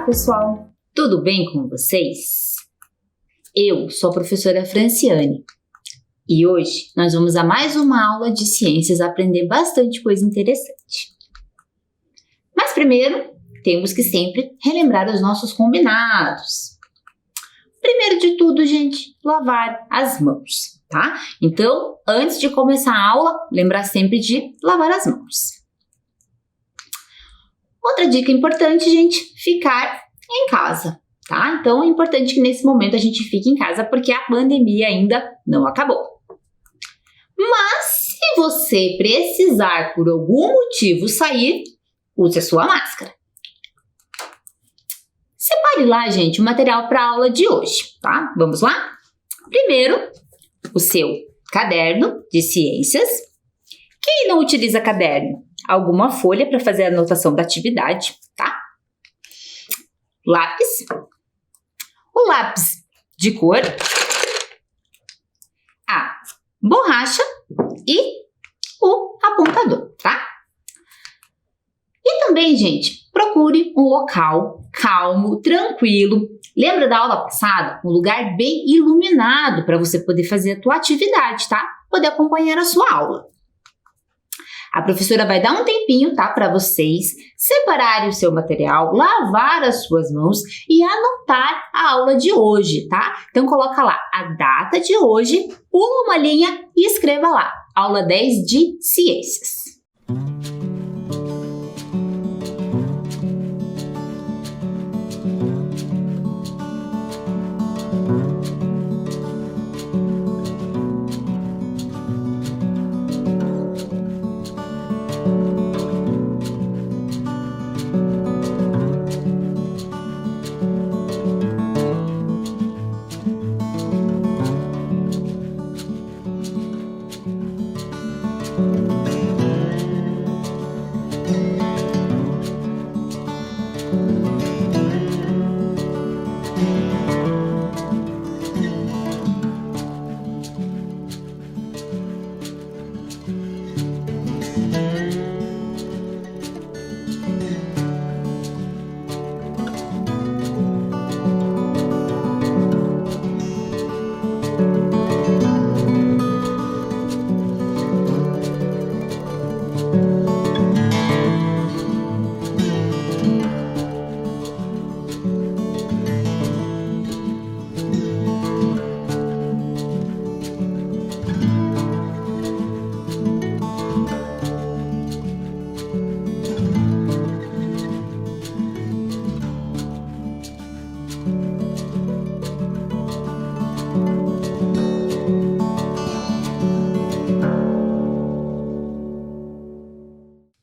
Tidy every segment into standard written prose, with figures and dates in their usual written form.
pessoal! Tudo bem com vocês? Eu sou a professora Franciane e hoje nós vamos a mais uma aula de ciências aprender bastante coisa interessante. Mas primeiro, temos que sempre relembrar os nossos combinados. Primeiro de tudo, gente, lavar as mãos, tá? Então, antes de começar a aula, lembrar sempre de lavar as mãos. Outra dica importante, gente, ficar em casa, tá? Então, é importante que nesse momento a gente fique em casa porque a pandemia ainda não acabou. Mas, se você precisar por algum motivo sair, use a sua máscara. Separe lá, gente, o material para a aula de hoje, tá? Vamos lá? Primeiro, o seu caderno de ciências. Quem não utiliza caderno? Alguma folha para fazer a anotação da atividade, tá? Lápis. O lápis de cor. A borracha e o apontador, tá? E também, gente, procure um local calmo, tranquilo. Lembra da aula passada? Um lugar bem iluminado para você poder fazer a tua atividade, tá? Poder acompanhar a sua aula. A professora vai dar um tempinho, tá? Para vocês separarem o seu material, lavar as suas mãos e anotar a aula de hoje, tá? Então, coloca lá a data de hoje, pula uma linha e escreva lá, aula 10 de ciências.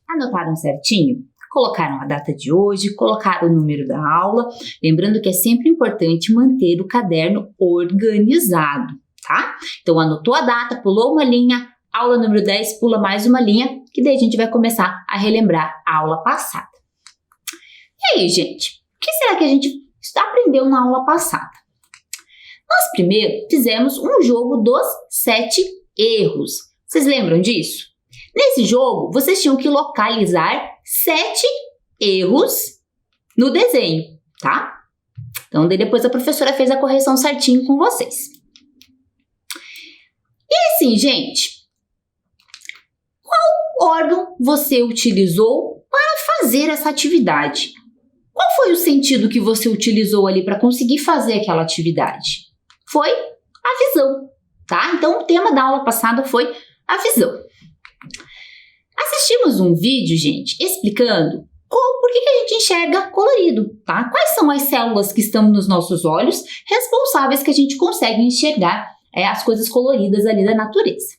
Anotaram certinho? Colocaram a data de hoje, colocaram o número da aula, lembrando que é sempre importante manter o caderno organizado, tá? Então, anotou a data, pulou uma linha, aula número 10, pula mais uma linha, que daí a gente vai começar a relembrar a aula passada. E aí, gente, o que será que a gente aprendeu na aula passada? Nós primeiro fizemos um jogo dos 7 erros. Vocês lembram disso? Nesse jogo, vocês tinham que localizar 7 erros no desenho, tá? Então, daí depois a professora fez a correção certinho com vocês. E assim, gente, qual órgão você utilizou para fazer essa atividade? Qual foi o sentido que você utilizou ali para conseguir fazer aquela atividade? Foi a visão, tá? Então, o tema da aula passada foi a visão. Assistimos um vídeo, gente, explicando por que a gente enxerga colorido, tá? Quais são as células que estão nos nossos olhos responsáveis que a gente consegue enxergar as coisas coloridas ali da natureza.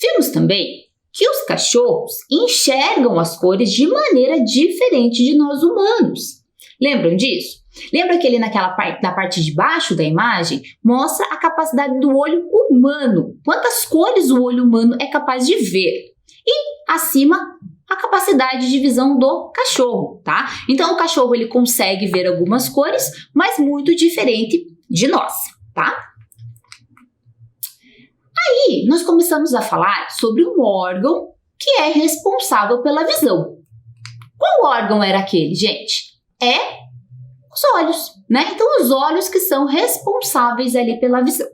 Vimos também que os cachorros enxergam as cores de maneira diferente de nós humanos. Lembram disso? Lembra que ali na parte de baixo da imagem mostra a capacidade do olho humano, quantas cores o olho humano é capaz de ver. E acima, a capacidade de visão do cachorro, tá? Então o cachorro ele consegue ver algumas cores, mas muito diferente de nós, tá? Aí nós começamos a falar sobre um órgão que é responsável pela visão. Qual órgão era aquele, gente? é os olhos, né? Então, os olhos que são responsáveis ali pela visão.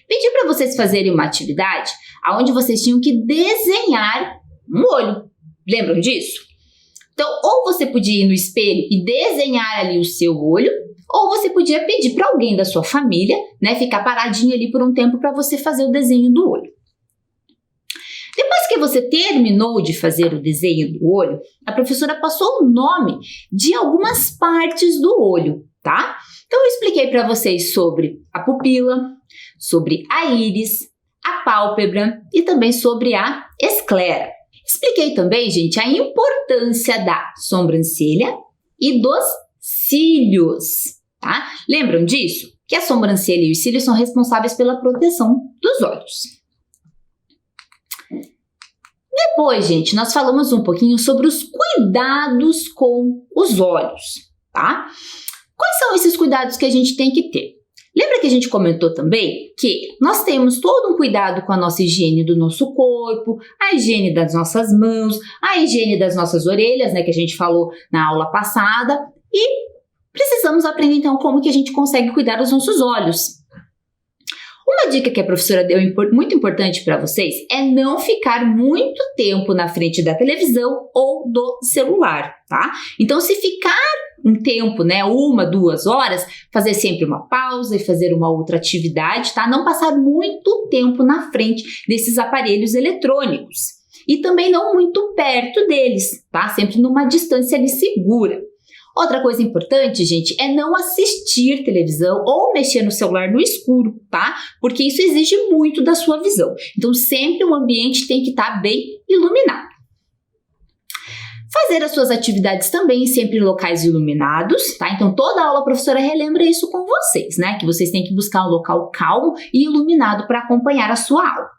Pedi para vocês fazerem uma atividade onde vocês tinham que desenhar um olho. Lembram disso? Então, ou você podia ir no espelho e desenhar ali o seu olho, ou você podia pedir para alguém da sua família, né, ficar paradinho ali por um tempo para você fazer o desenho do olho. Depois que você terminou de fazer o desenho do olho, a professora passou o nome de algumas partes do olho, tá? Então, eu expliquei para vocês sobre a pupila, sobre a íris, a pálpebra e também sobre a esclera. Expliquei também, gente, a importância da sobrancelha e dos cílios, tá? Lembram disso? Que a sobrancelha e os cílios são responsáveis pela proteção dos olhos. Depois, gente, nós falamos um pouquinho sobre os cuidados com os olhos, tá? Quais são esses cuidados que a gente tem que ter? Lembra que a gente comentou também que nós temos todo um cuidado com a nossa higiene do nosso corpo, a higiene das nossas mãos, a higiene das nossas orelhas, né, que a gente falou na aula passada, e precisamos aprender então como que a gente consegue cuidar dos nossos olhos. Uma dica que a professora deu muito importante para vocês é não ficar muito tempo na frente da televisão ou do celular, tá? Então, se ficar um tempo, né, 1, 2 horas, fazer sempre uma pausa e fazer uma outra atividade, tá? Não passar muito tempo na frente desses aparelhos eletrônicos. E também não muito perto deles, tá? Sempre numa distância ali segura. Outra coisa importante, gente, é não assistir televisão ou mexer no celular no escuro, tá? Porque isso exige muito da sua visão. Então, sempre o ambiente tem que estar bem iluminado. Fazer as suas atividades também sempre em locais iluminados, tá? Então, toda aula a professora relembra isso com vocês, né? Que vocês têm que buscar um local calmo e iluminado para acompanhar a sua aula.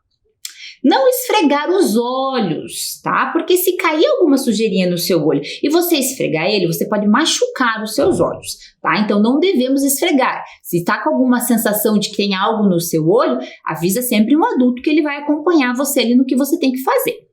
Não esfregar os olhos, tá? Porque se cair alguma sujeirinha no seu olho e você esfregar ele, você pode machucar os seus olhos, tá? Então, não devemos esfregar. Se está com alguma sensação de que tem algo no seu olho, avisa sempre um adulto que ele vai acompanhar você ali no que você tem que fazer.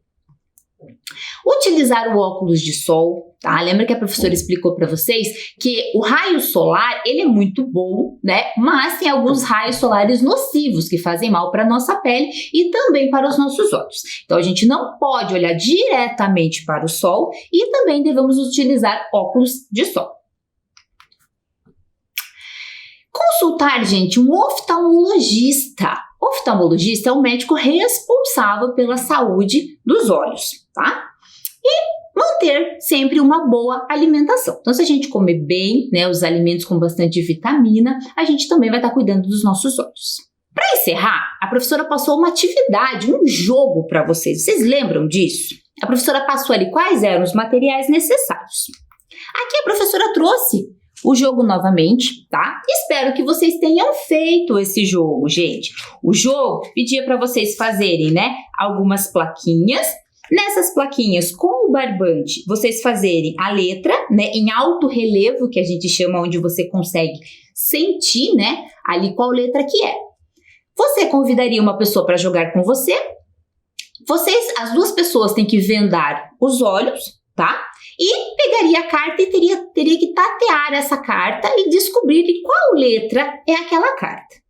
Utilizar o óculos de sol, tá? Lembra que a professora explicou para vocês que o raio solar, ele é muito bom, né? Mas tem alguns raios solares nocivos que fazem mal para a nossa pele e também para os nossos olhos. Então, a gente não pode olhar diretamente para o sol e também devemos utilizar óculos de sol. Consultar, gente, um oftalmologista. O oftalmologista é o médico responsável pela saúde dos olhos, tá? E manter sempre uma boa alimentação. Então, se a gente comer bem, né, os alimentos com bastante vitamina, a gente também vai estar cuidando dos nossos olhos. Para encerrar, a professora passou uma atividade, um jogo para vocês. Vocês lembram disso? A professora passou ali quais eram os materiais necessários. Aqui a professora trouxe o jogo novamente, tá? Espero que vocês tenham feito esse jogo, gente. O jogo pedia para vocês fazerem, né, algumas plaquinhas. Nessas plaquinhas, com o barbante, vocês fazerem a letra, né, em alto relevo, que a gente chama, onde você consegue sentir, né, ali qual letra que é. Você convidaria uma pessoa para jogar com você. As duas pessoas têm que vendar os olhos, tá? E pegaria a carta e teria que tatear essa carta e descobrir de qual letra é aquela carta.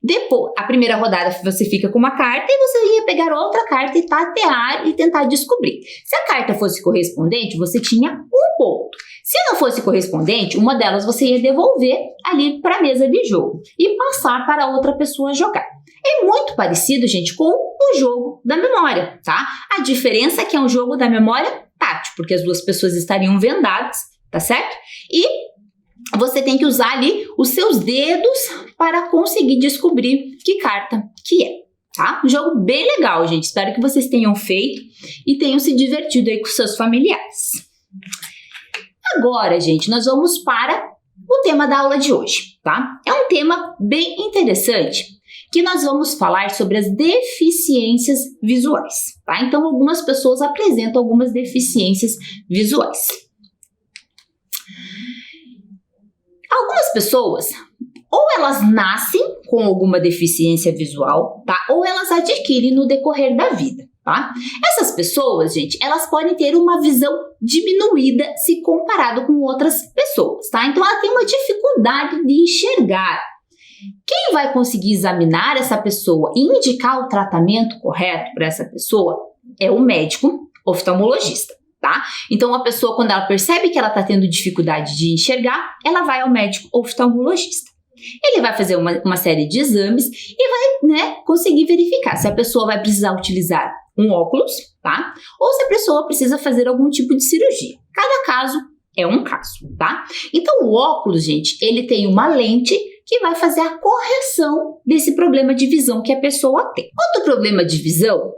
Depois, a primeira rodada você fica com uma carta e você ia pegar outra carta e tatear e tentar descobrir. Se a carta fosse correspondente, você tinha um ponto. Se não fosse correspondente, uma delas você ia devolver ali para a mesa de jogo e passar para outra pessoa jogar. É muito parecido, gente, com o jogo da memória, tá? A diferença é que é um jogo da memória tátil, porque as duas pessoas estariam vendadas, tá certo? E você tem que usar ali os seus dedos para conseguir descobrir que carta que é, tá? Um jogo bem legal, gente. Espero que vocês tenham feito e tenham se divertido aí com seus familiares. Agora, gente, nós vamos para o tema da aula de hoje, tá? É um tema bem interessante, que nós vamos falar sobre as deficiências visuais, tá? Então, algumas pessoas apresentam algumas deficiências visuais. Algumas pessoas, ou elas nascem com alguma deficiência visual, tá? Ou elas adquirem no decorrer da vida, tá? Essas pessoas, gente, elas podem ter uma visão diminuída se comparado com outras pessoas, tá? Então, ela tem uma dificuldade de enxergar. Quem vai conseguir examinar essa pessoa e indicar o tratamento correto para essa pessoa é o médico oftalmologista, tá? Então, a pessoa, quando ela percebe que ela está tendo dificuldade de enxergar, ela vai ao médico oftalmologista. Ele vai fazer uma série de exames e vai, né, conseguir verificar se a pessoa vai precisar utilizar um óculos, tá? Ou se a pessoa precisa fazer algum tipo de cirurgia. Cada caso é um caso, tá? Então, o óculos, gente, ele tem uma lente que vai fazer a correção desse problema de visão que a pessoa tem. Outro problema de visão,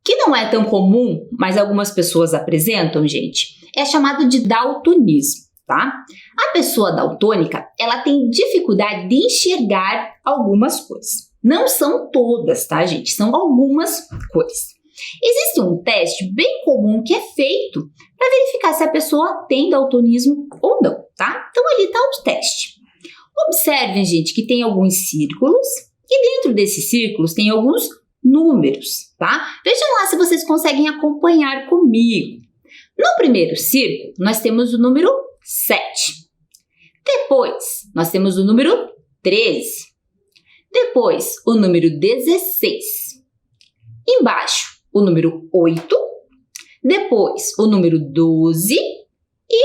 que não é tão comum, mas algumas pessoas apresentam, gente, é chamado de daltonismo, tá? A pessoa daltônica, ela tem dificuldade de enxergar algumas coisas. Não são todas, tá, gente? São algumas coisas. Existe um teste bem comum que é feito para verificar se a pessoa tem daltonismo ou não, tá? Então, ali está o teste. Observem, gente, que tem alguns círculos e dentro desses círculos tem alguns números, tá? Vejam lá se vocês conseguem acompanhar comigo. No primeiro círculo, nós temos o número 7. Depois, nós temos o número 13. Depois, o número 16. Embaixo, o número 8. Depois, o número 12. E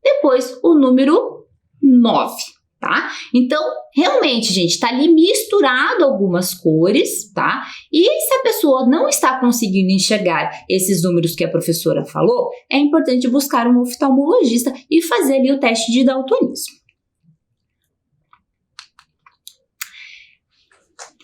depois, o número 9. Tá? Então, realmente, gente, está ali misturado algumas cores, tá? E se a pessoa não está conseguindo enxergar esses números que a professora falou, é importante buscar um oftalmologista e fazer ali o teste de daltonismo.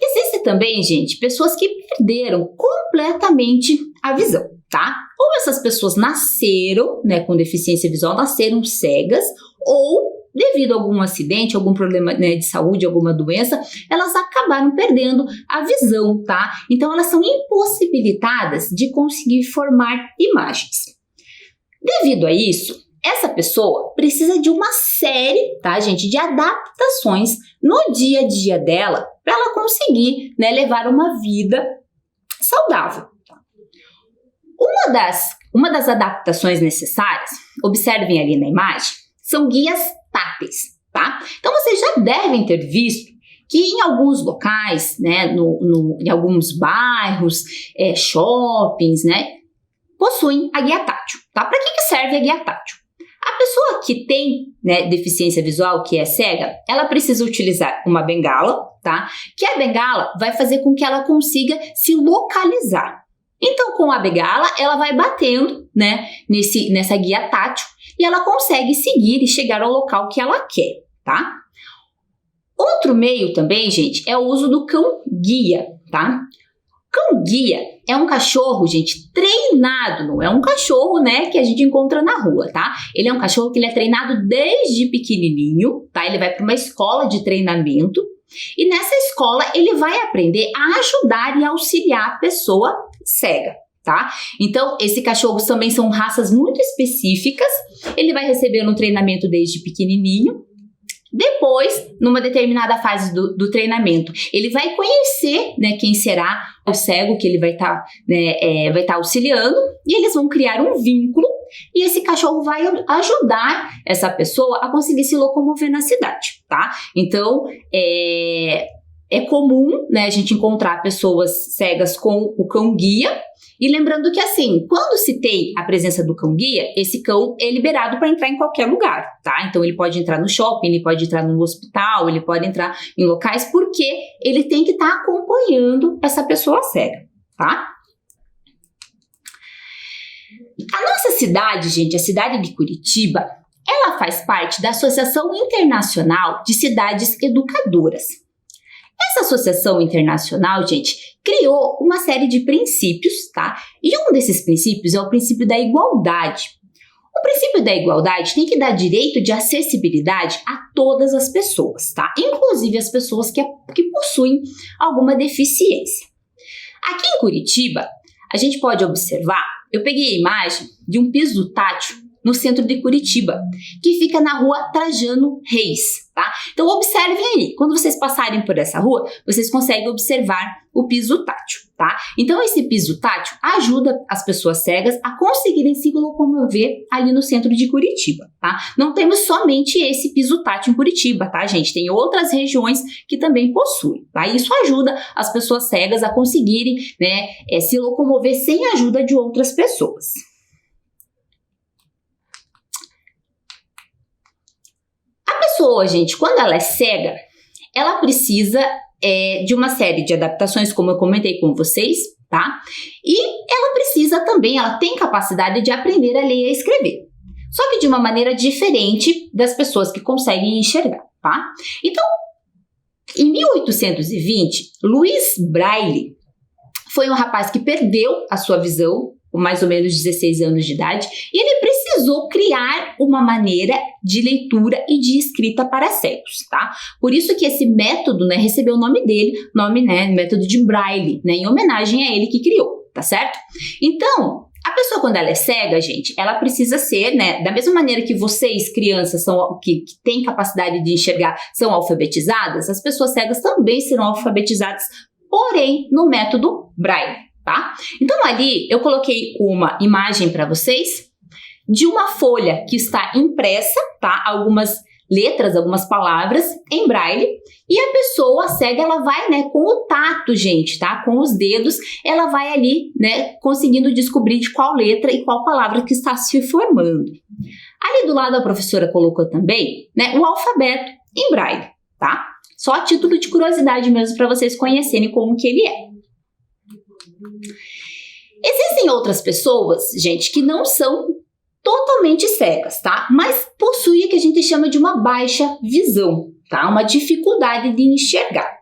Existe também, gente, pessoas que perderam completamente a visão, tá? Ou essas pessoas nasceram, né, com deficiência visual, nasceram cegas, ou devido a algum acidente, algum problema, né, de saúde, alguma doença, elas acabaram perdendo a visão, tá? Então, elas são impossibilitadas de conseguir formar imagens. Devido a isso, essa pessoa precisa de uma série, tá, gente, de adaptações no dia a dia dela para ela conseguir, né, levar uma vida saudável. Uma das adaptações necessárias, observem ali na imagem, são guias táteis, tá? Então, vocês já devem ter visto que em alguns locais, né, em alguns bairros, shoppings, né, possuem a guia tátil, tá? Para que serve a guia tátil? A pessoa que tem, né, deficiência visual, que é cega, ela precisa utilizar uma bengala, tá? Que a bengala vai fazer com que ela consiga se localizar. Então, com a bengala, ela vai batendo, né, nessa guia tátil e ela consegue seguir e chegar ao local que ela quer, tá? Outro meio também, gente, é o uso do cão-guia, tá? Cão-guia é um cachorro, gente, treinado, não é um cachorro, né, que a gente encontra na rua, tá? Ele é um cachorro que ele é treinado desde pequenininho, tá? Ele vai para uma escola de treinamento e nessa escola ele vai aprender a ajudar e auxiliar a pessoa cega, tá? Então, esses cachorros também são raças muito específicas, ele vai receber um treinamento desde pequenininho. Depois, numa determinada fase do treinamento, ele vai conhecer, né, quem será o cego que ele vai estar auxiliando e eles vão criar um vínculo e esse cachorro vai ajudar essa pessoa a conseguir se locomover na cidade, tá? Então, é comum, né, a gente encontrar pessoas cegas com o cão-guia. E lembrando que, assim, quando se tem a presença do cão-guia, esse cão é liberado para entrar em qualquer lugar, tá? Então, ele pode entrar no shopping, ele pode entrar no hospital, ele pode entrar em locais, porque ele tem que estar acompanhando essa pessoa cega, tá? A nossa cidade, gente, a cidade de Curitiba, ela faz parte da Associação Internacional de Cidades Educadoras. Essa associação internacional, gente, criou uma série de princípios, tá? E um desses princípios é o princípio da igualdade. O princípio da igualdade tem que dar direito de acessibilidade a todas as pessoas, tá? Inclusive as pessoas que possuem alguma deficiência. Aqui em Curitiba, a gente pode observar, eu peguei a imagem de um piso tátil no centro de Curitiba, que fica na rua Trajano Reis, tá? Então observem aí, quando vocês passarem por essa rua, vocês conseguem observar o piso tátil, tá? Então esse piso tátil ajuda as pessoas cegas a conseguirem se locomover ali no centro de Curitiba, tá? Não temos somente esse piso tátil em Curitiba, tá, gente? Tem outras regiões que também possuem, tá? Isso ajuda as pessoas cegas a conseguirem, né, se locomover sem a ajuda de outras pessoas. A pessoa, gente, quando ela é cega, ela precisa de uma série de adaptações, como eu comentei com vocês, tá? E ela precisa também, ela tem capacidade de aprender a ler e a escrever. Só que de uma maneira diferente das pessoas que conseguem enxergar, tá? Então, em 1820, Louis Braille foi um rapaz que perdeu a sua visão, com mais ou menos 16 anos de idade, e ele precisou criar uma maneira de leitura e de escrita para cegos, tá? Por isso que esse método, né, recebeu o nome dele, método de Braille, né, em homenagem a ele que criou, tá certo? Então, a pessoa quando ela é cega, gente, ela precisa ser, né, da mesma maneira que vocês, crianças, que têm capacidade de enxergar, são alfabetizadas, as pessoas cegas também serão alfabetizadas, porém, no método Braille. Tá? Então ali eu coloquei uma imagem para vocês de uma folha que está impressa, tá? Algumas letras, algumas palavras em braille, e a pessoa cega, ela vai, né, com o tato, gente, tá? Com os dedos, ela vai ali, né, conseguindo descobrir de qual letra e qual palavra que está se formando. Ali do lado a professora colocou também, né, o alfabeto em braille, tá? Só a título de curiosidade mesmo para vocês conhecerem como que ele é. Existem outras pessoas, gente, que não são totalmente cegas, tá? Mas possuem o que a gente chama de uma baixa visão, tá? Uma dificuldade de enxergar.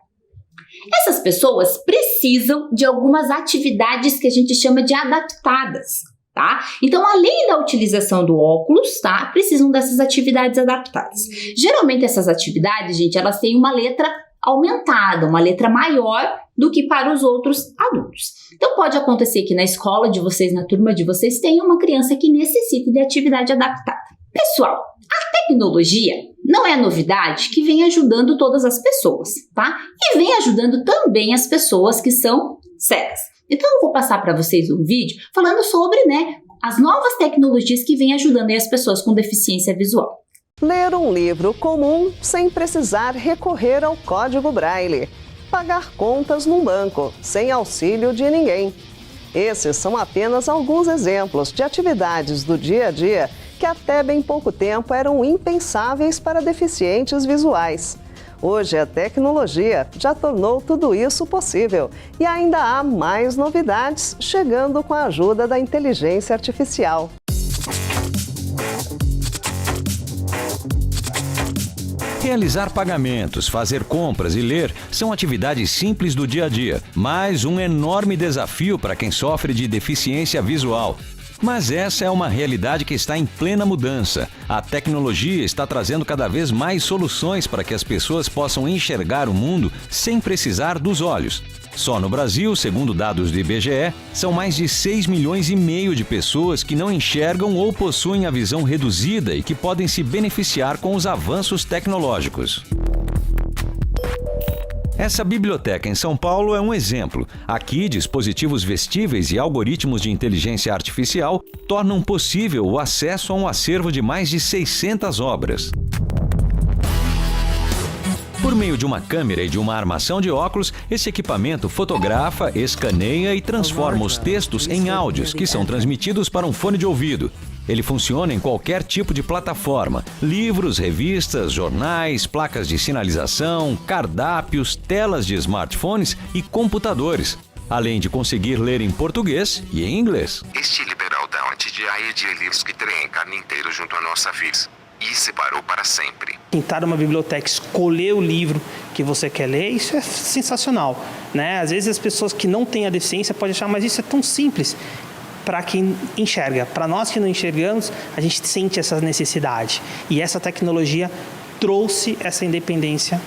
Essas pessoas precisam de algumas atividades que a gente chama de adaptadas, tá? Então, além da utilização do óculos, tá? Precisam dessas atividades adaptadas. Geralmente, essas atividades, gente, elas têm uma letra aumentada, uma letra maior do que para os outros adultos. Então, pode acontecer que na escola de vocês, na turma de vocês, tenha uma criança que necessite de atividade adaptada. Pessoal, a tecnologia não é novidade que vem ajudando todas as pessoas, tá? E vem ajudando também as pessoas que são cegas. Então, eu vou passar para vocês um vídeo falando sobre, né, as novas tecnologias que vêm ajudando as pessoas com deficiência visual. Ler um livro comum sem precisar recorrer ao código Braille. Pagar contas num banco, sem auxílio de ninguém. Esses são apenas alguns exemplos de atividades do dia a dia que até bem pouco tempo eram impensáveis para deficientes visuais. Hoje a tecnologia já tornou tudo isso possível e ainda há mais novidades chegando com a ajuda da inteligência artificial. Realizar pagamentos, fazer compras e ler são atividades simples do dia a dia, mas um enorme desafio para quem sofre de deficiência visual. Mas essa é uma realidade que está em plena mudança. A tecnologia está trazendo cada vez mais soluções para que as pessoas possam enxergar o mundo sem precisar dos olhos. Só no Brasil, segundo dados do IBGE, são mais de 6,5 milhões de pessoas que não enxergam ou possuem a visão reduzida e que podem se beneficiar com os avanços tecnológicos. Essa biblioteca em São Paulo é um exemplo. Aqui, dispositivos vestíveis e algoritmos de inteligência artificial tornam possível o acesso a um acervo de mais de 600 obras. Por meio de uma câmera e de uma armação de óculos, esse equipamento fotografa, escaneia e transforma os textos em áudios que são transmitidos para um fone de ouvido. Ele funciona em qualquer tipo de plataforma: livros, revistas, jornais, placas de sinalização, cardápios, telas de smartphones e computadores, além de conseguir ler em português e em inglês. Este liberal da quantidade de livros que tem carninteiro junto à nossa vida e separou para sempre. Entrar numa biblioteca, escolher o livro que você quer ler, isso é sensacional, né? Às vezes as pessoas que não têm a deficiência podem achar, mas isso é tão simples para quem enxerga. Para nós que não enxergamos, a gente sente essa necessidade. E essa tecnologia trouxe essa independência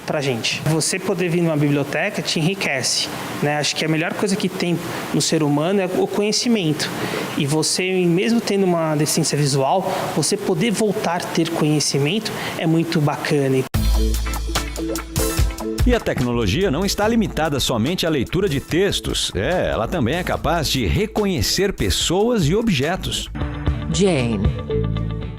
para a gente. Você poder vir numa biblioteca te enriquece, né? Acho que a melhor coisa que tem no ser humano é o conhecimento. E você, mesmo tendo uma deficiência visual, você poder voltar a ter conhecimento é muito bacana. E a tecnologia não está limitada somente à leitura de textos. Ela também é capaz de reconhecer pessoas e objetos. Jane.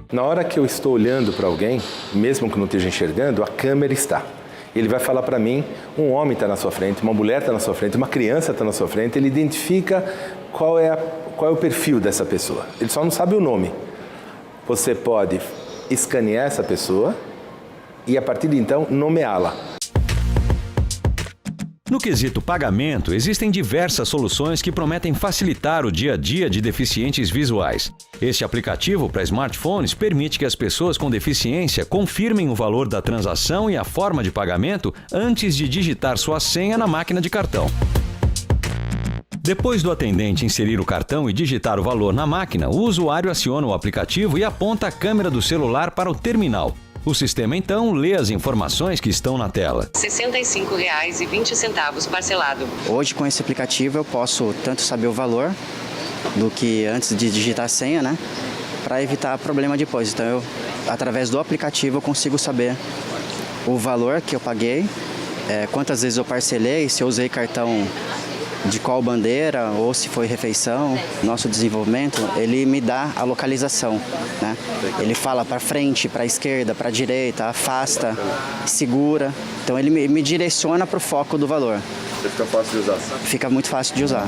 Na hora que eu estou olhando para alguém, mesmo que não esteja enxergando, a câmera está. Ele vai falar para mim, um homem está na sua frente, uma mulher está na sua frente, uma criança está na sua frente, ele identifica qual é o perfil dessa pessoa. Ele só não sabe o nome. Você pode escanear essa pessoa e, a partir de então, nomeá-la. No quesito pagamento, existem diversas soluções que prometem facilitar o dia a dia de deficientes visuais. Este aplicativo para smartphones permite que as pessoas com deficiência confirmem o valor da transação e a forma de pagamento antes de digitar sua senha na máquina de cartão. Depois do atendente inserir o cartão e digitar o valor na máquina, o usuário aciona o aplicativo e aponta a câmera do celular para o terminal. O sistema, então, lê as informações que estão na tela. R$ 65,20 parcelado. Hoje, com esse aplicativo, eu posso tanto saber o valor do que antes de digitar a senha, né? Para evitar problema depois. Então, através do aplicativo, eu consigo saber o valor que eu paguei, quantas vezes eu parcelei, se eu usei cartão de qual bandeira ou se foi refeição. Nosso desenvolvimento, ele me dá a localização, né? Ele fala para frente, para esquerda, para direita, afasta, segura. Então ele me direciona para o foco do valor. Fica fácil de usar? Fica muito fácil de usar.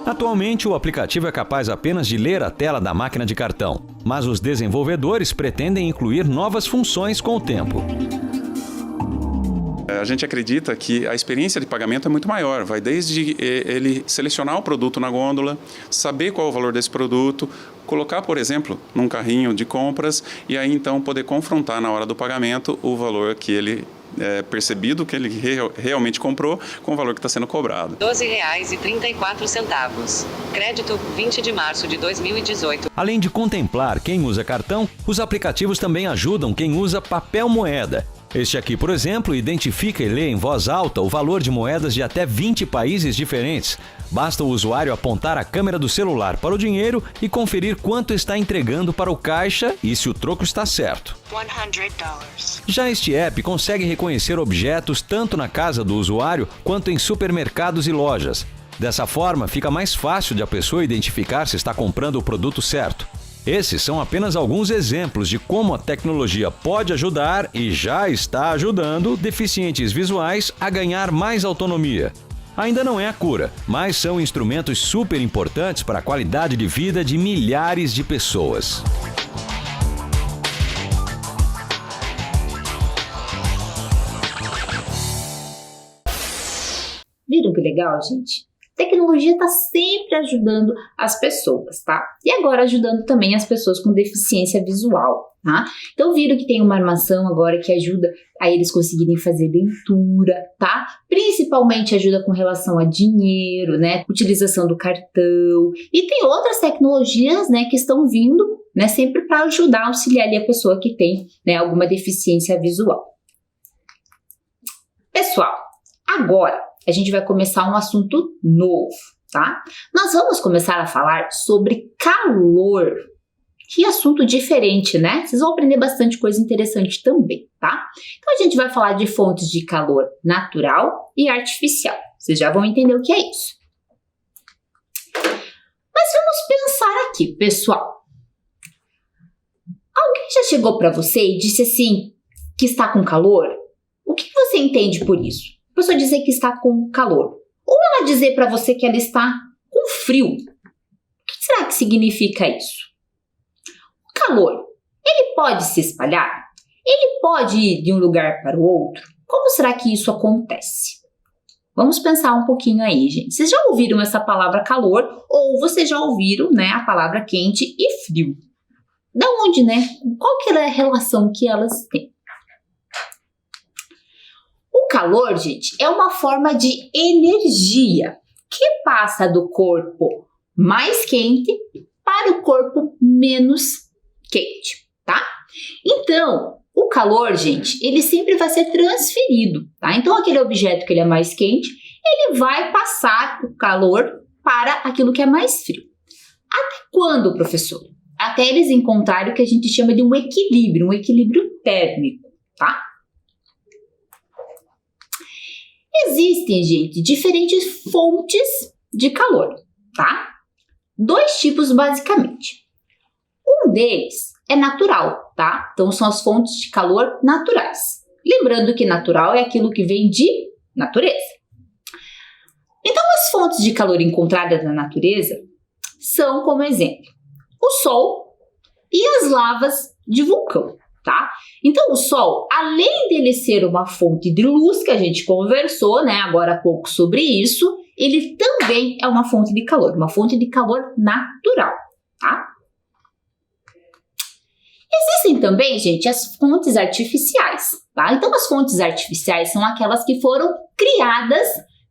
Atualmente, o aplicativo é capaz apenas de ler a tela da máquina de cartão, mas os desenvolvedores pretendem incluir novas funções com o tempo. A gente acredita que a experiência de pagamento é muito maior. Vai desde ele selecionar o produto na gôndola, saber qual é o valor desse produto, colocar, por exemplo, num carrinho de compras e aí então poder confrontar na hora do pagamento o valor que ele percebido, que ele realmente comprou, com o valor que está sendo cobrado. R$ 12,34. Crédito 20 de março de 2018. Além de contemplar quem usa cartão, os aplicativos também ajudam quem usa papel moeda. Este aqui, por exemplo, identifica e lê em voz alta o valor de moedas de até 20 países diferentes. Basta o usuário apontar a câmera do celular para o dinheiro e conferir quanto está entregando para o caixa e se o troco está certo. $100. Já este app consegue reconhecer objetos tanto na casa do usuário quanto em supermercados e lojas. Dessa forma, fica mais fácil de a pessoa identificar se está comprando o produto certo. Esses são apenas alguns exemplos de como a tecnologia pode ajudar e já está ajudando deficientes visuais a ganhar mais autonomia. Ainda não é a cura, mas são instrumentos super importantes para a qualidade de vida de milhares de pessoas. Viram que legal, gente? A tecnologia está sempre ajudando as pessoas, tá? E agora ajudando também as pessoas com deficiência visual, tá? Então viram que tem uma armação agora que ajuda a eles conseguirem fazer leitura, tá? Principalmente ajuda com relação a dinheiro, né? Utilização do cartão. E tem outras tecnologias, né, que estão vindo, né, sempre para ajudar, auxiliar ali a pessoa que tem, né, alguma deficiência visual. Pessoal, agora a gente vai começar um assunto novo, tá? Nós vamos começar a falar sobre calor. Que assunto diferente, né? Vocês vão aprender bastante coisa interessante também, tá? Então a gente vai falar de fontes de calor natural e artificial. Vocês já vão entender o que é isso. Mas vamos pensar aqui, pessoal. Alguém já chegou para você e disse assim, que está com calor? O que você entende por isso? A pessoa dizer que está com calor. Ou ela dizer para você que ela está com frio. O que será que significa isso? O calor, ele pode se espalhar? Ele pode ir de um lugar para o outro? Como será que isso acontece? Vamos pensar um pouquinho aí, gente. Vocês já ouviram essa palavra calor ou vocês já ouviram, né, a palavra quente e frio? Da onde, né? Qual que é a relação que elas têm? O calor, gente, é uma forma de energia que passa do corpo mais quente para o corpo menos quente, tá? Então, O calor, gente, ele sempre vai ser transferido, tá? Então, aquele objeto que ele é mais quente, ele vai passar o calor para aquilo que é mais frio. Até quando, professor? Até eles encontrarem o que a gente chama de um equilíbrio térmico, tá? Existem, gente, diferentes fontes de calor, tá? 2 tipos, basicamente. Um deles é natural, tá? Então, são as fontes de calor naturais. Lembrando que natural é aquilo que vem de natureza. Então, as fontes de calor encontradas na natureza são, como exemplo, o Sol e as lavas de vulcão, tá? Então, o Sol, além dele ser uma fonte de luz, que a gente conversou, né, agora há pouco sobre isso, ele também é uma fonte de calor natural, tá? Existem também, gente, as fontes artificiais, tá? Então, as fontes artificiais são aquelas que foram criadas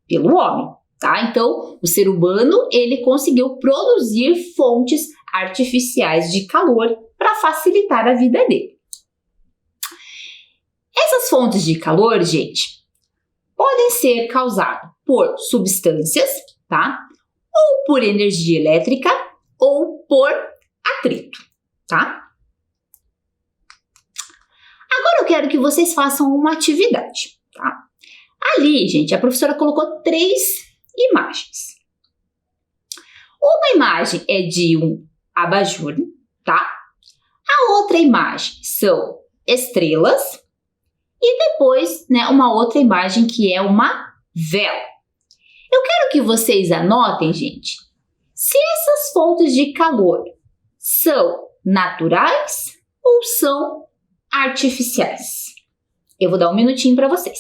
pelo homem, tá? Então, o ser humano, ele conseguiu produzir fontes artificiais de calor para facilitar a vida dele. Essas fontes de calor, gente, podem ser causadas por substâncias, tá? Ou por energia elétrica, ou por atrito, tá? Agora eu quero que vocês façam uma atividade, tá? Ali, gente, a professora colocou 3 imagens. Uma imagem é de um abajur, tá? A outra imagem são estrelas e depois, né, uma outra imagem que é uma vela. Eu quero que vocês anotem, gente, se essas fontes de calor são naturais ou são artificiais. Eu vou dar um minutinho para vocês.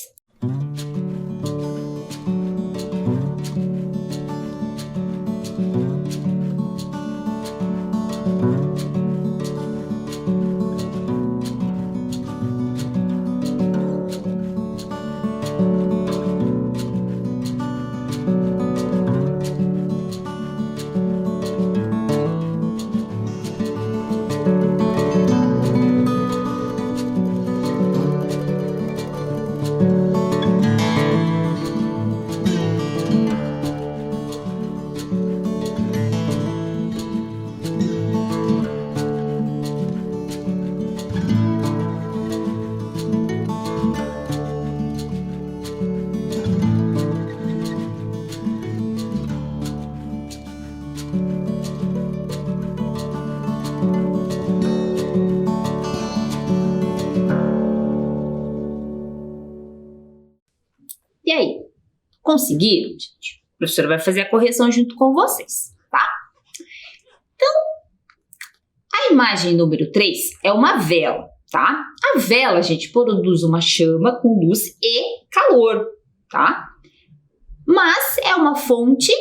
E aí, conseguiram, gente? A professora vai fazer a correção junto com vocês, tá? Então, a imagem número 3 é uma vela, tá? A vela, gente, produz uma chama com luz e calor, tá? Mas é uma fonte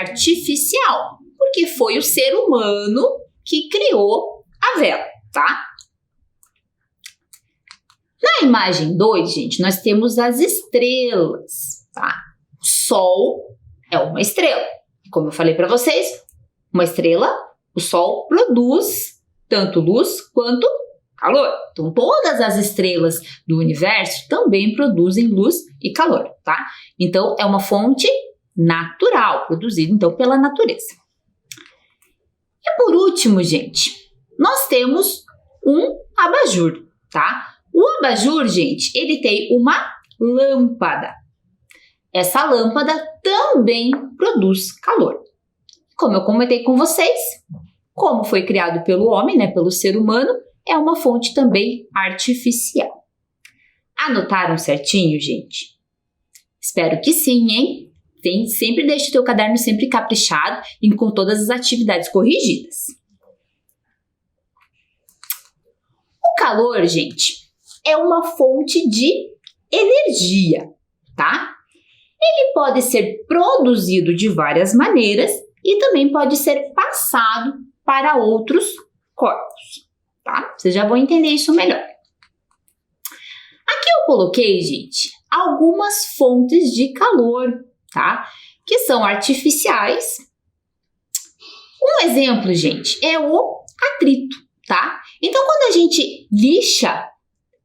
artificial, porque foi o ser humano que criou a vela, tá? Na imagem 2, gente, nós temos as estrelas, tá? O Sol é uma estrela. Como eu falei para vocês, uma estrela, o Sol produz tanto luz quanto calor. Então, todas as estrelas do universo também produzem luz e calor, tá? Então, é uma fonte natural, produzida, então, pela natureza. E por último, gente, nós temos um abajur, tá? O abajur, gente, ele tem uma lâmpada. Essa lâmpada também produz calor. Como eu comentei com vocês, como foi criado pelo homem, né, pelo ser humano, é uma fonte também artificial. Anotaram certinho, gente? Espero que sim, hein? Sempre deixe o teu caderno sempre caprichado e com todas as atividades corrigidas. O calor, gente, é uma fonte de energia, tá? Ele pode ser produzido de várias maneiras e também pode ser passado para outros corpos, tá? Vocês já vão entender isso melhor. Aqui eu coloquei, gente, algumas fontes de calor, tá? Que são artificiais. Um exemplo, gente, é o atrito, tá? Então, quando a gente lixa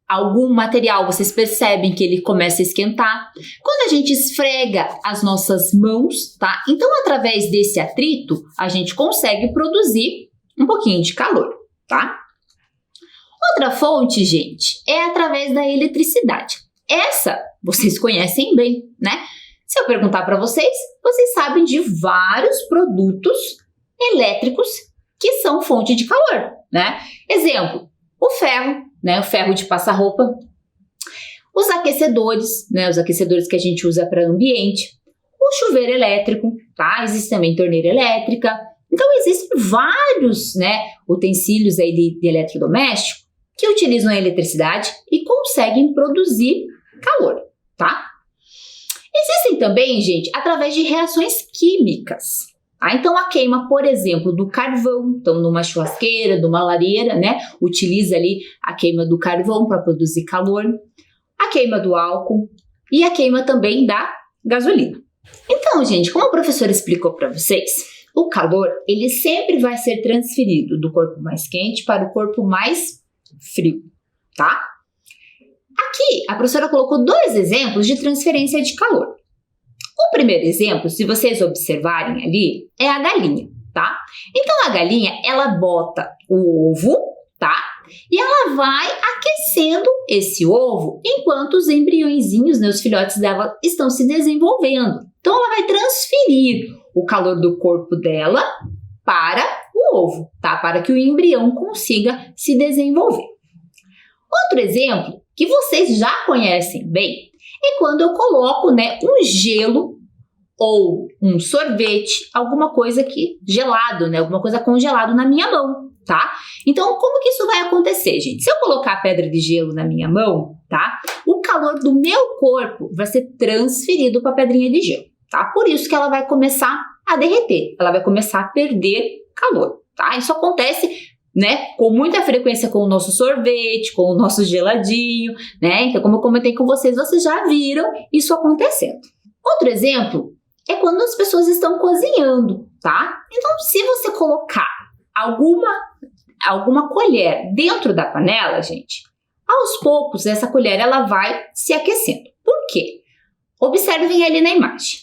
algum material, vocês percebem que ele começa a esquentar. Quando a gente esfrega as nossas mãos, tá? Então, através desse atrito, a gente consegue produzir um pouquinho de calor, tá? Outra fonte, gente, é através da eletricidade. Essa vocês conhecem bem, né? Se eu perguntar para vocês, vocês sabem de vários produtos elétricos que são fonte de calor, né? Exemplo, o ferro, né? O ferro de passar roupa, os aquecedores, né? Os aquecedores que a gente usa para ambiente, o chuveiro elétrico, tá? Existe também torneira elétrica. Então, existem vários, né, utensílios aí de eletrodoméstico que utilizam a eletricidade e conseguem produzir calor, tá? Existem também, gente, através de reações químicas. Tá? Então, a queima, por exemplo, do carvão, então numa churrasqueira, numa lareira, né, utiliza ali a queima do carvão para produzir calor, a queima do álcool e a queima também da gasolina. Então, gente, como a professora explicou para vocês, o calor, ele sempre vai ser transferido do corpo mais quente para o corpo mais frio, tá? Aqui, a professora colocou 2 exemplos de transferência de calor. O primeiro exemplo, se vocês observarem ali, é a galinha, tá? Então, a galinha, ela bota o ovo, tá? E ela vai aquecendo esse ovo enquanto os embriõezinhos, né, os filhotes dela, estão se desenvolvendo. Então, ela vai transferir o calor do corpo dela para o ovo, tá? Para que o embrião consiga se desenvolver. Outro exemplo, que vocês já conhecem bem, é quando eu coloco, né, um gelo ou um sorvete, alguma coisa aqui gelado, né, alguma coisa congelado na minha mão, tá? Então, como que isso vai acontecer, gente? Se eu colocar a pedra de gelo na minha mão, tá? O calor do meu corpo vai ser transferido para a pedrinha de gelo, tá? Por isso que ela vai começar a derreter, ela vai começar a perder calor, tá? Isso acontece, né, com muita frequência com o nosso sorvete, com o nosso geladinho, né? Então, como eu comentei com vocês, vocês já viram isso acontecendo. Outro exemplo é quando as pessoas estão cozinhando, tá? Então, se você colocar alguma colher dentro da panela, gente, aos poucos essa colher ela vai se aquecendo. Por quê? Observem ali na imagem.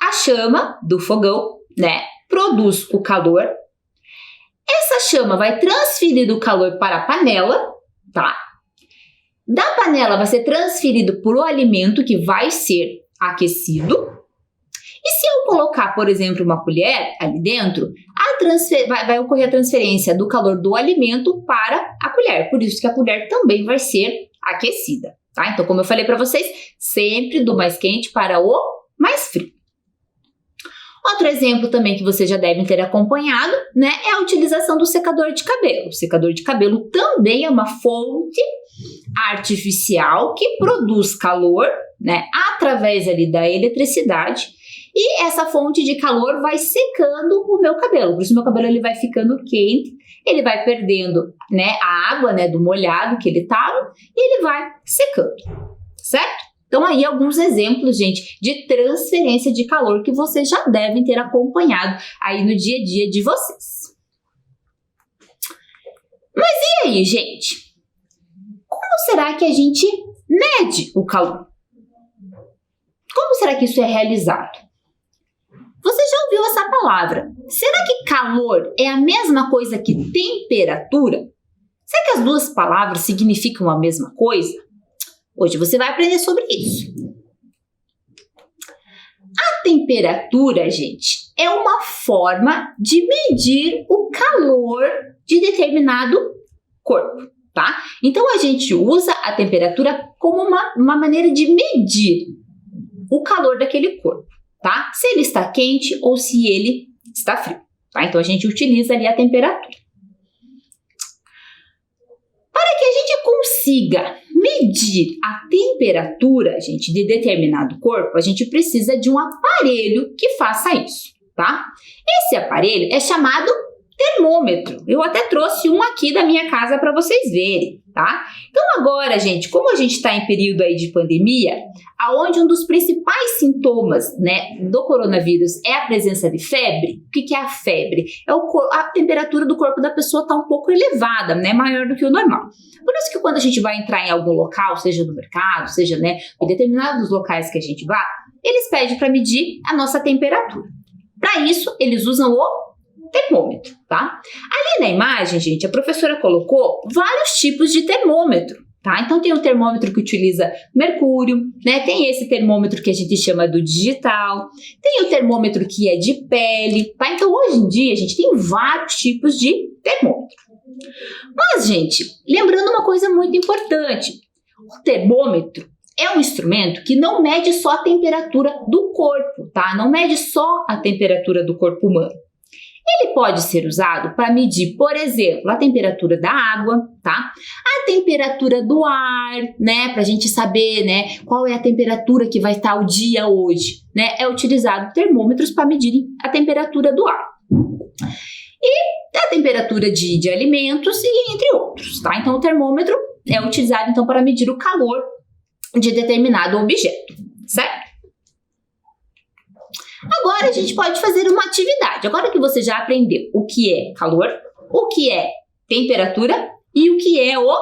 A chama do fogão, né, produz o calor. Essa chama vai transferir o calor para a panela, tá? Da panela vai ser transferido para o alimento que vai ser aquecido. E se eu colocar, por exemplo, uma colher ali dentro, vai ocorrer a transferência do calor do alimento para a colher. Por isso que a colher também vai ser aquecida, tá? Então, como eu falei para vocês, sempre do mais quente para o mais frio. Outro exemplo também que vocês já devem ter acompanhado, né, é a utilização do secador de cabelo. O secador de cabelo também é uma fonte artificial que produz calor, né, através ali da eletricidade, e essa fonte de calor vai secando o meu cabelo. Por isso, meu cabelo ele vai ficando quente, ele vai perdendo, né, a água, né, do molhado que ele estava, e ele vai secando, certo? Então, aí alguns exemplos, gente, de transferência de calor que vocês já devem ter acompanhado aí no dia a dia de vocês. Mas e aí, gente? Como será que a gente mede o calor? Como será que isso é realizado? Você já ouviu essa palavra? Será que calor é a mesma coisa que temperatura? Será que as duas palavras significam a mesma coisa? Hoje você vai aprender sobre isso. A temperatura, gente, é uma forma de medir o calor de determinado corpo, tá? Então, a gente usa a temperatura como uma maneira de medir o calor daquele corpo, tá? Se ele está quente ou se ele está frio, tá? Então, a gente utiliza ali a temperatura. Para que a gente consiga medir a temperatura, gente, de determinado corpo, a gente precisa de um aparelho que faça isso, tá? Esse aparelho é chamado termômetro. Eu até trouxe um aqui da minha casa para vocês verem, tá? Então agora, gente, como a gente está em período aí de pandemia, aonde um dos principais sintomas, né, do coronavírus é a presença de febre. O que é a febre? É a temperatura do corpo da pessoa está um pouco elevada, né, maior do que o normal. Por isso que quando a gente vai entrar em algum local, seja no mercado, seja, né, em determinados locais que a gente vá, eles pedem para medir a nossa temperatura. Para isso, eles usam o termômetro, tá? Ali na imagem, gente, a professora colocou vários tipos de termômetro, tá? Então tem o termômetro que utiliza mercúrio, né? Tem esse termômetro que a gente chama do digital, tem o termômetro que é de pele, tá? Então hoje em dia a gente tem vários tipos de termômetro. Mas, gente, lembrando uma coisa muito importante, o termômetro é um instrumento que não mede só a temperatura do corpo, tá? Não mede só a temperatura do corpo humano. Ele pode ser usado para medir, por exemplo, a temperatura da água, tá? A temperatura do ar, né? Para a gente saber, né, qual é a temperatura que vai estar o dia hoje, né? É utilizado termômetros para medir a temperatura do ar. E a temperatura de alimentos e entre outros, tá? Então, o termômetro é utilizado, então, para medir o calor de determinado objeto, certo? Agora a gente pode fazer uma atividade. Agora que você já aprendeu o que é calor, o que é temperatura e o que é o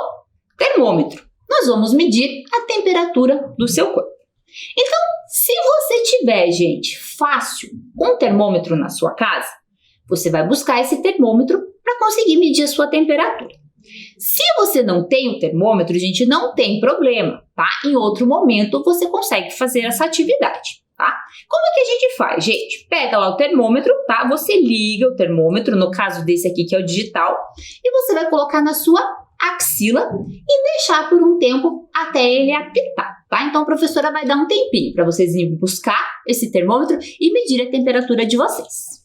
termômetro, nós vamos medir a temperatura do seu corpo. Então, se você tiver, gente, fácil, um termômetro na sua casa, você vai buscar esse termômetro para conseguir medir a sua temperatura. Se você não tem o termômetro, gente, não tem problema, tá? Em outro momento você consegue fazer essa atividade. Tá? Como é que a gente faz, gente? Pega lá o termômetro, tá? Você liga o termômetro, no caso desse aqui que é o digital, e você vai colocar na sua axila e deixar por um tempo até ele apitar, tá? Então a professora vai dar um tempinho para vocês irem buscar esse termômetro e medir a temperatura de vocês.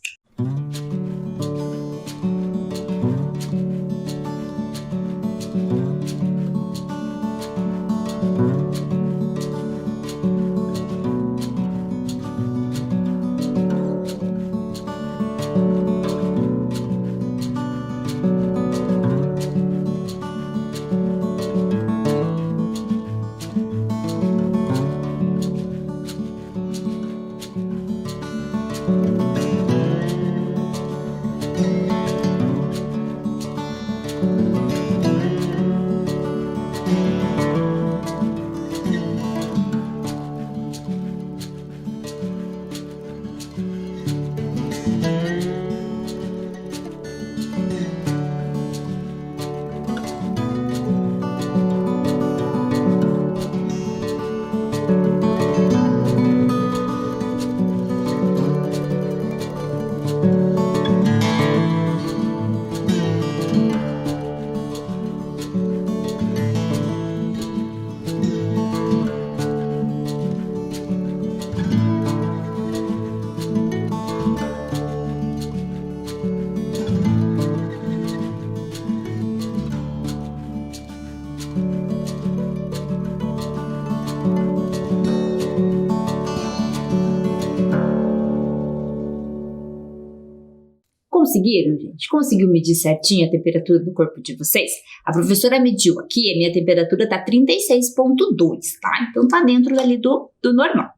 Conseguiram, gente? Conseguiu medir certinho a temperatura do corpo de vocês? A professora mediu aqui, a minha temperatura tá 36,2, tá? Então tá dentro ali do normal.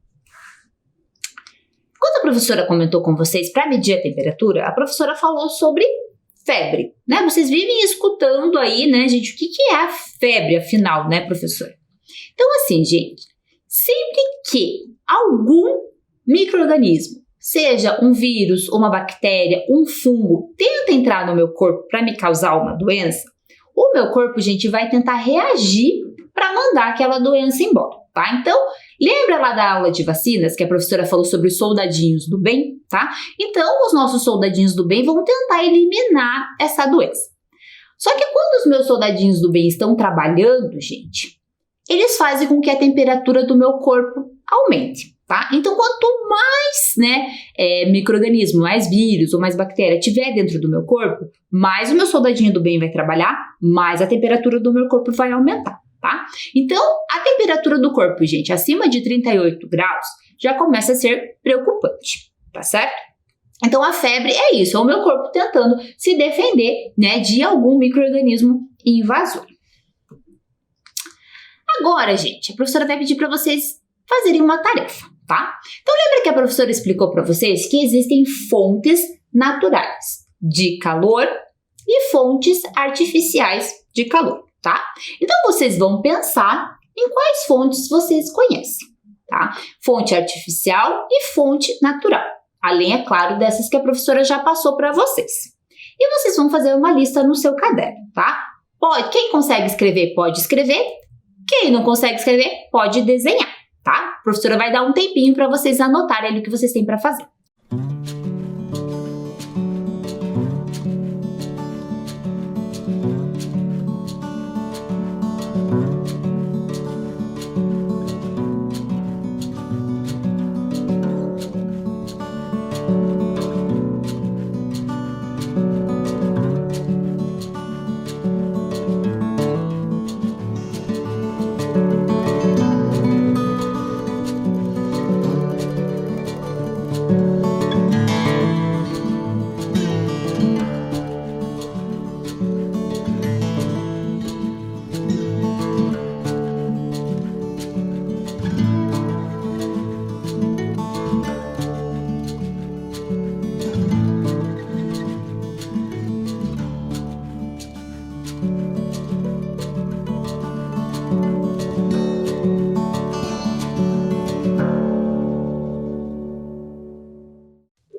Quando a professora comentou com vocês para medir a temperatura, a professora falou sobre febre, né? Vocês vivem escutando aí, né, gente, o que é a febre, afinal, né, professora? Então, assim, gente, sempre que algum micro-organismo, seja um vírus, uma bactéria, um fungo, tenta entrar no meu corpo para me causar uma doença, o meu corpo, gente, vai tentar reagir para mandar aquela doença embora, tá? Então, lembra lá da aula de vacinas que a professora falou sobre os soldadinhos do bem, tá? Então, os nossos soldadinhos do bem vão tentar eliminar essa doença. Só que quando os meus soldadinhos do bem estão trabalhando, gente, eles fazem com que a temperatura do meu corpo aumente. Tá? Então, quanto mais, né, micro-organismo, mais vírus ou mais bactéria tiver dentro do meu corpo, mais o meu soldadinho do bem vai trabalhar, mais a temperatura do meu corpo vai aumentar, tá? Então, a temperatura do corpo, gente, acima de 38 graus, já começa a ser preocupante, tá certo? Então, a febre é isso, é o meu corpo tentando se defender, né, de algum micro-organismo invasor. Agora, gente, a professora vai pedir para vocês fazerem uma tarefa, tá? Então, lembra que a professora explicou para vocês que existem fontes naturais de calor e fontes artificiais de calor, tá? Então, vocês vão pensar em quais fontes vocês conhecem, tá? Fonte artificial e fonte natural. Além, é claro, dessas que a professora já passou para vocês. E vocês vão fazer uma lista no seu caderno, tá? Quem consegue escrever, pode escrever. Quem não consegue escrever, pode desenhar, tá? A professora vai dar um tempinho para vocês anotarem ali o que vocês têm para fazer.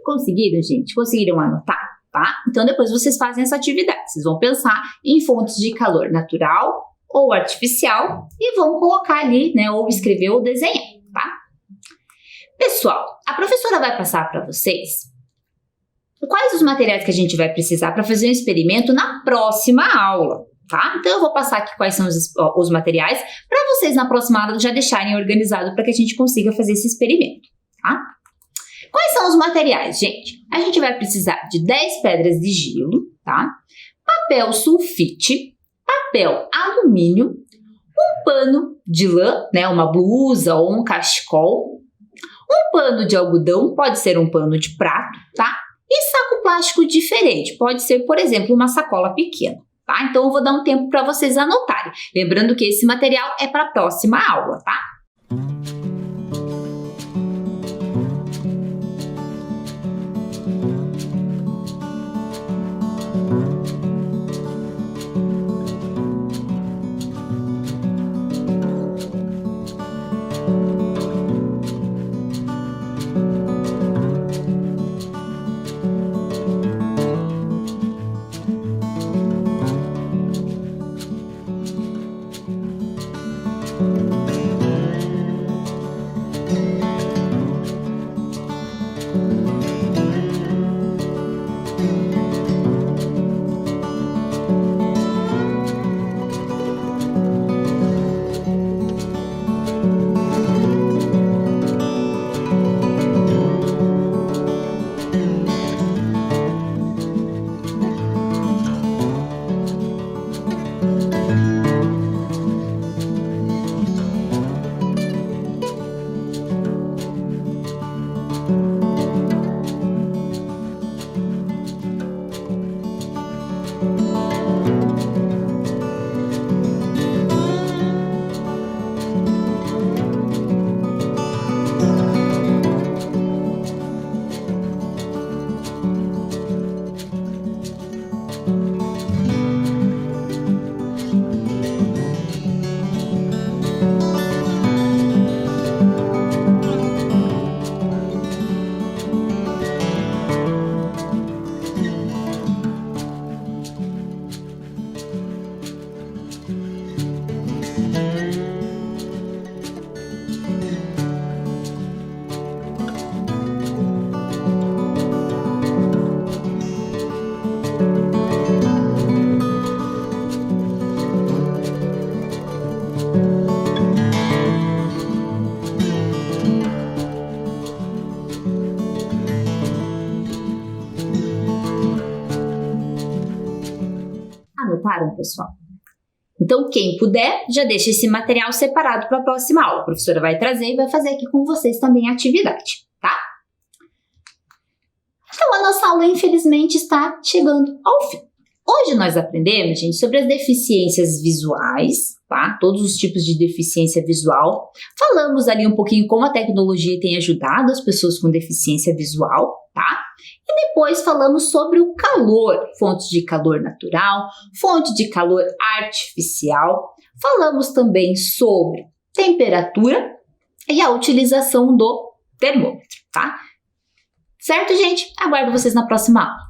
Conseguiram, gente? Conseguiram anotar, tá? Então, depois vocês fazem essa atividade. Vocês vão pensar em fontes de calor natural ou artificial e vão colocar ali, né? Ou escrever ou desenhar, tá? Pessoal, a professora vai passar para vocês quais os materiais que a gente vai precisar para fazer um experimento na próxima aula, tá? Então, eu vou passar aqui quais são os materiais para vocês na próxima aula já deixarem organizado para que a gente consiga fazer esse experimento, tá? Quais são os materiais, gente? A gente vai precisar de 10 pedras de gelo, tá? Papel sulfite, papel alumínio, um pano de lã, né? Uma blusa ou um cachecol, um pano de algodão, pode ser um pano de prato, tá? E saco plástico diferente, pode ser, por exemplo, uma sacola pequena, tá? Então, eu vou dar um tempo para vocês anotarem. Lembrando que esse material é para a próxima aula, tá? Anotaram, pessoal? Então, quem puder, já deixa esse material separado para a próxima aula. A professora vai trazer e vai fazer aqui com vocês também a atividade, tá? Então, a nossa aula, infelizmente, está chegando ao fim. Hoje nós aprendemos, gente, sobre as deficiências visuais, tá? Todos os tipos de deficiência visual. Falamos ali um pouquinho como a tecnologia tem ajudado as pessoas com deficiência visual, tá? E depois falamos sobre o calor, fontes de calor natural, fonte de calor artificial. Falamos também sobre temperatura e a utilização do termômetro, tá? Certo, gente? Aguardo vocês na próxima aula.